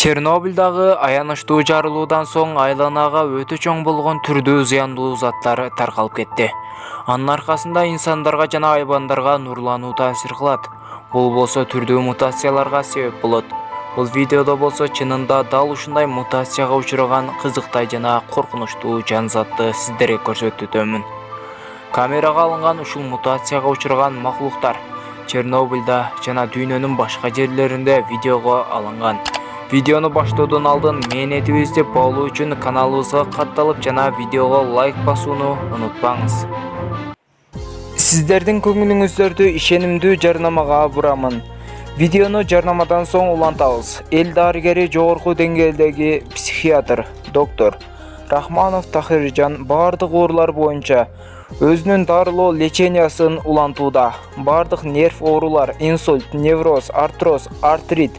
Чернобыльдагы аянычтуу жарылуудан соң айланага өтө чоң болгон түрдүү зыяндуу заттар таркалып кетти. Анын аркасында инсандарга жана айбандарга нурлануу таасир кылат. Бул болсо түрдүү мутацияларга себеп болот. Бул видеодо болсо чынында дал ушундай мутацияга учураган кызыктай жана коркунучтуу жан затты сиздерге көрсөтөмүн. Камерага алынган ушул мутацияга учураган макулуктар Чернобыльда жана дүйнөнүн башка жерлеринде видеого алынган. Видеону баштоодон алдын мээнети издеп болуу үчүн каналыбызга катталып жана видеого лайк басууну унутпаңыз. Сиздердин көңүлүңүздөрдү ишенимдүү жарнамага бурамын. Видеону жарнамадан соң улантабыз. Эл дарыгери жогорку деңгээлдеги психиатр, доктор Рахманов Тахиржан бардык оорулар боюнча өзүнүн дарылоо лечениясын улантууда. Бардык нерв оорулар, инсульт, невроз, артроз, артрит,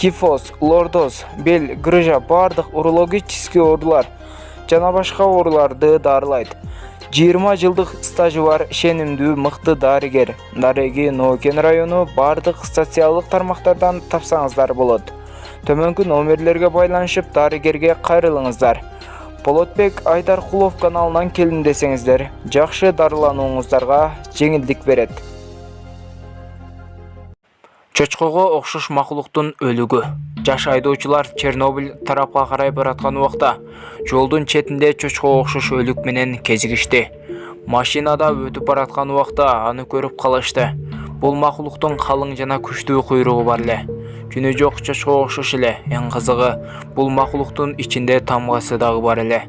кифоз, лордоз, бел, грыжа, бардык урологический оорулар жана башка ооруларды дарылайт. 20 жылдык стажы бар ишенимдүү мыкты дарыгер. Дареги Ноокен району бардык социалдык тармактардан тапсаңыздар болот. Төмөнкү номерлерге байланышып дарыгерге кайрылыңыздар. Болотбек Айдаркулов каналынан келдим десеңиздер, жакшы дарыланууңуздарга жеңилдик берет. Чочкого окшош макулуктун өлүгү. Жаш айдоочулар Чернобыль тарапка карай бараткан убакта жолдун четинде чочкого окшош өлүк менен кезигишти. Машинада өтүп бараткан убакта аны көрүп калышты. Бул макулуктун калың жана күчтүү куйругу бар эле. Күнү жок чочкого окшош эле. Эң кызыгы, бул макулуктун ичинде тамгасы дагы бар эле.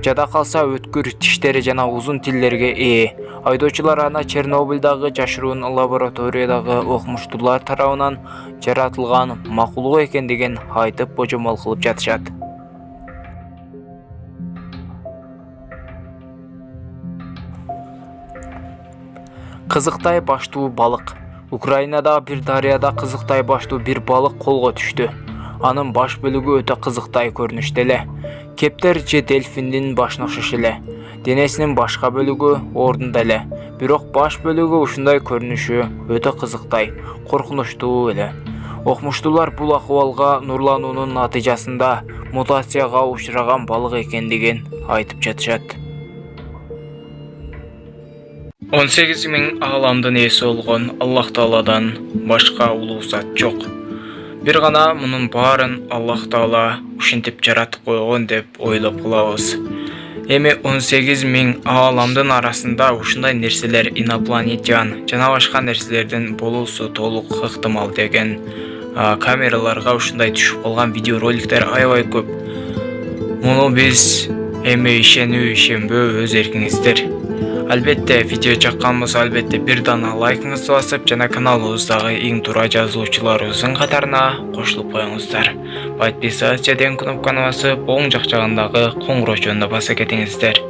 Жада калса өткүр тиштери жана узун тилдерге ээ. Айдоочулар аны Чернобыльдагы жашыруун лабораториядагы окумуштуулар тарабынан жаратылган макулук экендигин айтып божомол кылып жатышат. Кызыктай баштуу балык. Украинада бир дарыяда кызыктай баштуу бир балык колго түштү. Анын баш бөлүгү өтө кызыктай көрүнүштө эле. Кептер же дельфиндин башына окшош эле. Денесинин башка бөлүгү ордунда эле. Бирок баш бөлүгү ушундай көрүнүшү өтө кызыктай, коркунучтуу эле. Окумуштуулар бул акыбалга нурлануунун натыйжасында мутацияга учураган балык экендигин айтып жатышат. 18 000 ааламдын ээси болгон Аллах Тааладан башка улуу зат жок. Бир гана мунун баарын Аллах Таала ушинтип жаратып койгон деп ойлоп калабыз. Эми 18 000 ааламдын арасында ушундай нерселер инопланетян жана башка нерселердин болуусу толук ыктымал деген камераларга ушундай түшүп калган видеороликтер аябай көп. Муну биз эми ишенүү, ишенбөө өз эркиңиздер. Албетте видео жаккан болсо албетте бир дана лайкыңызды басып жана каналыбыздагы эң туура жазуучуларыбыздын катарына кошулуп коюңуздар. Подписаться деген кнопканы басып, оң жак жагындагы коңгуроочону баса кетиңиздер.